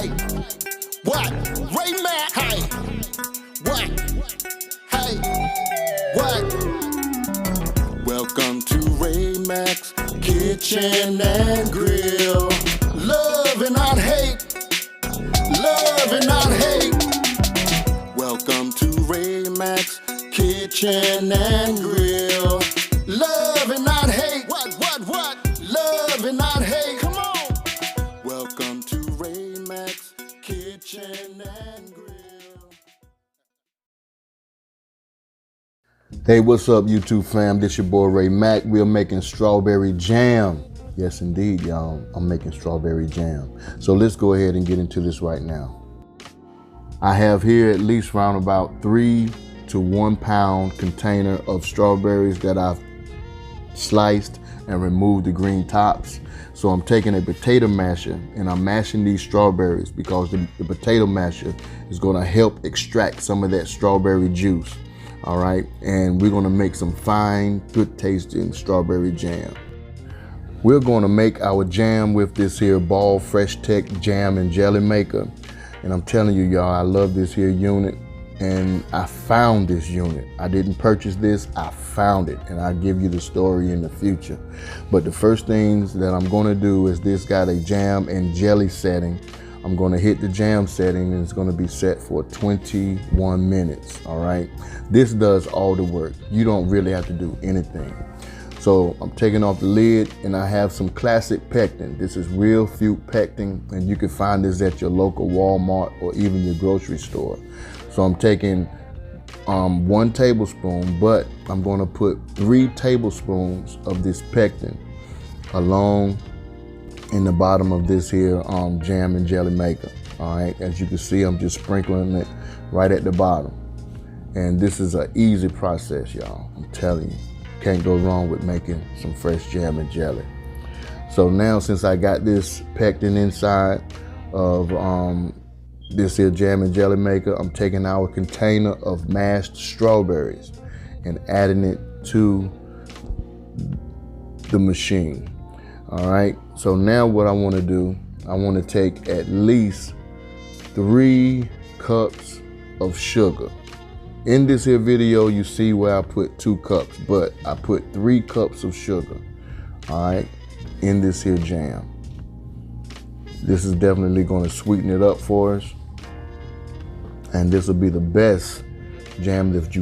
Hey, what? Ray Mac. Hey, what? Hey, what? Welcome to Ray Mac's Kitchen and Grill. Love and not hate. Love and not hate. Welcome to Ray Mac's Kitchen and Grill. Love and not hate. What? Love and not hate. Come on. Welcome to Ray Mac's Kitchen and Grill. Hey, what's up, YouTube fam? This your boy Ray Mac. We're making strawberry jam. Yes, indeed, y'all. I'm making strawberry jam. So let's go ahead and get into this right now. I have here at least around about 3 to 1 pound container of strawberries that I've sliced and removed the green tops. So I'm taking a potato masher and I'm mashing these strawberries because the potato masher is going to help extract some of that strawberry juice. All right, and we're going to make some fine, good tasting strawberry jam. We're going to make our jam with this here Ball Fresh Tech jam and jelly maker. And I'm telling you, y'all, I love this here unit. And I found this unit. I didn't purchase this, I found it. And I'll give you the story in the future. But the first things that I'm gonna do is this got a jam and jelly setting. I'm gonna hit the jam setting and it's gonna be set for 21 minutes, all right? This does all the work. You don't really have to do anything. So I'm taking off the lid and I have some classic pectin. This is RealFruit pectin and you can find this at your local Walmart or even your grocery store. So I'm taking 1 tablespoon, but I'm gonna put 3 tablespoons of this pectin along in the bottom of this here jam and jelly maker. All right, as you can see, I'm just sprinkling it right at the bottom. And this is an easy process, y'all. I'm telling you, can't go wrong with making some fresh jam and jelly. So now, since I got this pectin inside of this here jam and jelly maker, I'm taking our container of mashed strawberries and adding it to the machine. All right, so now what I want to do, I want to take at least 3 cups of sugar. In this here video, you see where I put 2 cups, but I put 3 cups of sugar, all right, in this here jam. This is definitely going to sweeten it up for us. And this will be the best jam that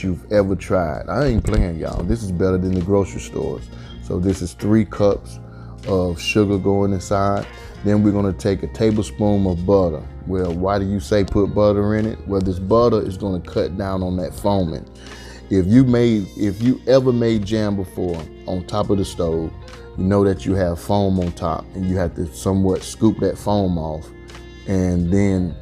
you've ever tried. I ain't playing, y'all. This is better than the grocery stores. So this is 3 cups of sugar going inside. Then we're gonna take a tablespoon of butter. Well, why do you say put butter in it? Well, this butter is gonna cut down on that foaming. If you ever made jam before on top of the stove, you know that you have foam on top and you have to somewhat scoop that foam off and then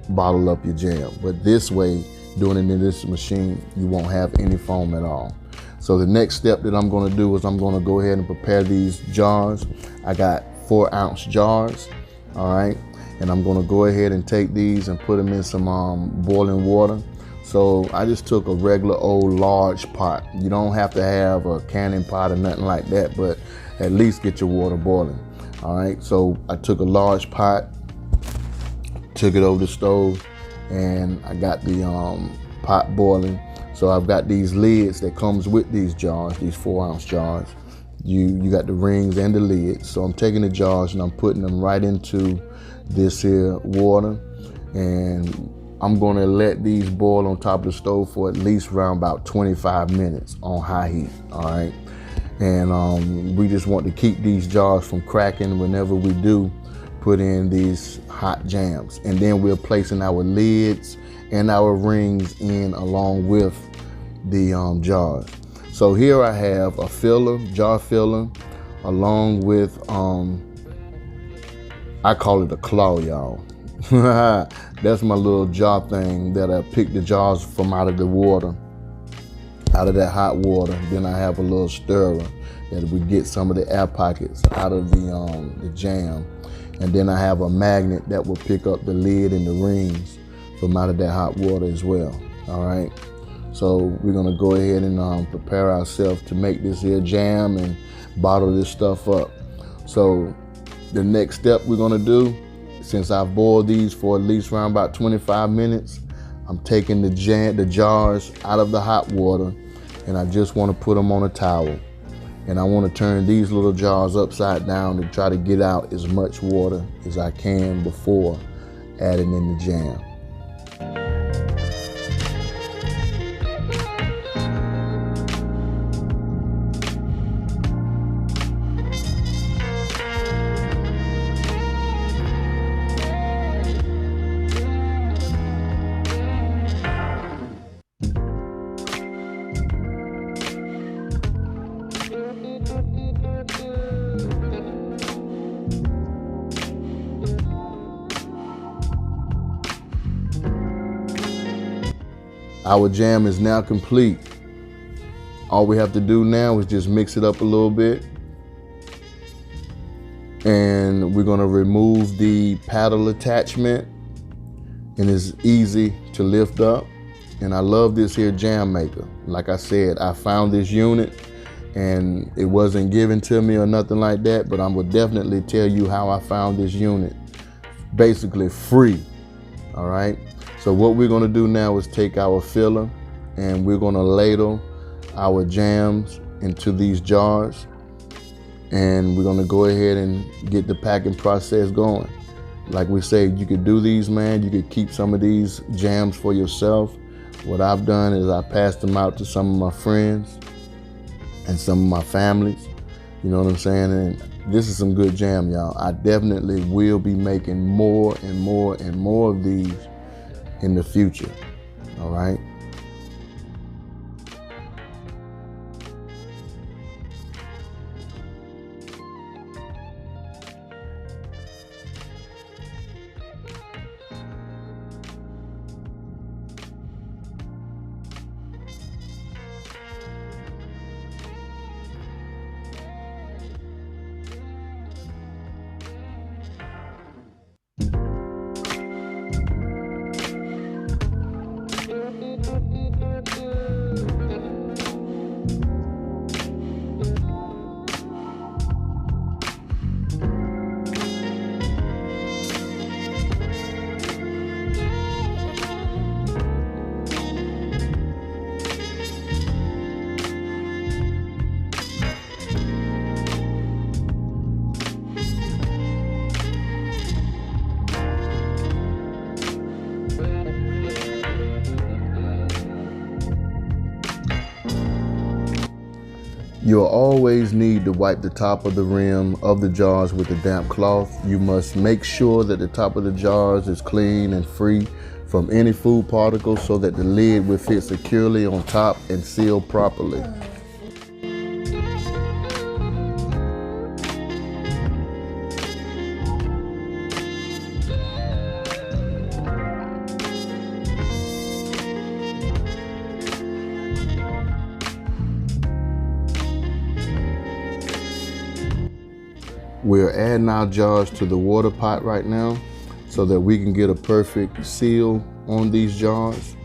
bottle up your jam. But this way, doing it in this machine, you won't have any foam at all. So the next step that I'm gonna do is I'm gonna go ahead and prepare these jars. I got 4-ounce jars, all right? And I'm gonna go ahead and take these and put them in some boiling water. So I just took a regular old large pot. You don't have to have a canning pot or nothing like that, but at least get your water boiling, all right? So I took a large pot, took it over the stove, and I got the pot boiling. So I've got these lids that comes with these jars, these 4-ounce jars. You got the rings and the lids. So I'm taking the jars and I'm putting them right into this here water. And I'm gonna let these boil on top of the stove for at least around about 25 minutes on high heat, all right? And we just want to keep these jars from cracking whenever we do put in these hot jams. And then we're placing our lids and our rings in along with the jars. So here I have a filler, jar filler, along with, I call it a claw, y'all. That's my little jar thing that I pick the jars from out of the water, out of that hot water. Then I have a little stirrer that we get some of the air pockets out of the jam. And then I have a magnet that will pick up the lid and the rings from out of that hot water as well, all right? So we're gonna go ahead and prepare ourselves to make this here jam and bottle this stuff up. So the next step we're gonna do since I've boiled these for at least around about 25 minutes, I'm taking the jars out of the hot water, and I just want to put them on a towel. And I want to turn these little jars upside down to try to get out as much water as I can before adding in the jam. Our jam is now complete. All we have to do now is just mix it up a little bit. And we're gonna remove the paddle attachment, and it's easy to lift up. And I love this here jam maker. Like I said, I found this unit and it wasn't given to me or nothing like that, but I will definitely tell you how I found this unit. Basically free, all right? So what we're gonna do now is take our filler and we're gonna ladle our jams into these jars, and we're gonna go ahead and get the packing process going. Like we say, you could do these, man. You could keep some of these jams for yourself. What I've done is I passed them out to some of my friends and some of my families. You know what I'm saying? And this is some good jam, y'all. I definitely will be making more and more and more of these in the future, all right? You'll always need to wipe the top of the rim of the jars with a damp cloth. You must make sure that the top of the jars is clean and free from any food particles so that the lid will fit securely on top and seal properly. We're adding our jars to the water pot right now so that we can get a perfect seal on these jars.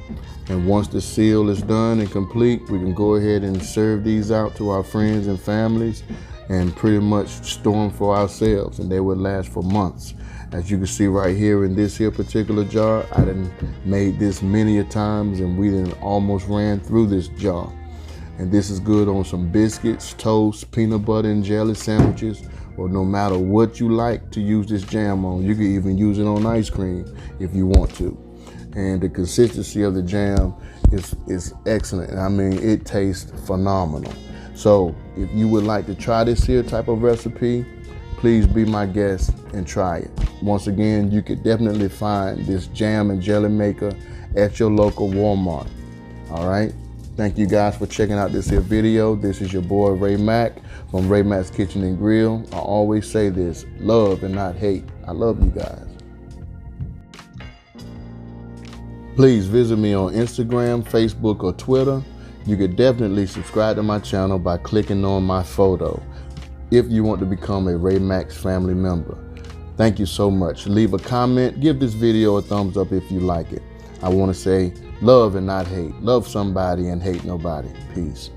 And once the seal is done and complete, we can go ahead and serve these out to our friends and families and pretty much store them for ourselves, and they will last for months. As you can see right here in this here particular jar, I done made this many a times, and we done almost ran through this jar. And this is good on some biscuits, toast, peanut butter and jelly sandwiches, or no matter what you like to use this jam on. You can even use it on ice cream if you want to. And the consistency of the jam is excellent. I mean, it tastes phenomenal. So if you would like to try this here type of recipe, please be my guest and try it. Once again, you could definitely find this jam and jelly maker at your local Walmart. All right. Thank you guys for checking out this here video. This is your boy Ray Mack from Ray Mack's Kitchen and Grill. I always say this, love and not hate. I love you guys. Please visit me on Instagram, Facebook, or Twitter. You could definitely subscribe to my channel by clicking on my photo if you want to become a Ray Mack's family member. Thank you so much. Leave a comment, give this video a thumbs up if you like it. I want to say love and not hate. Love somebody and hate nobody. Peace.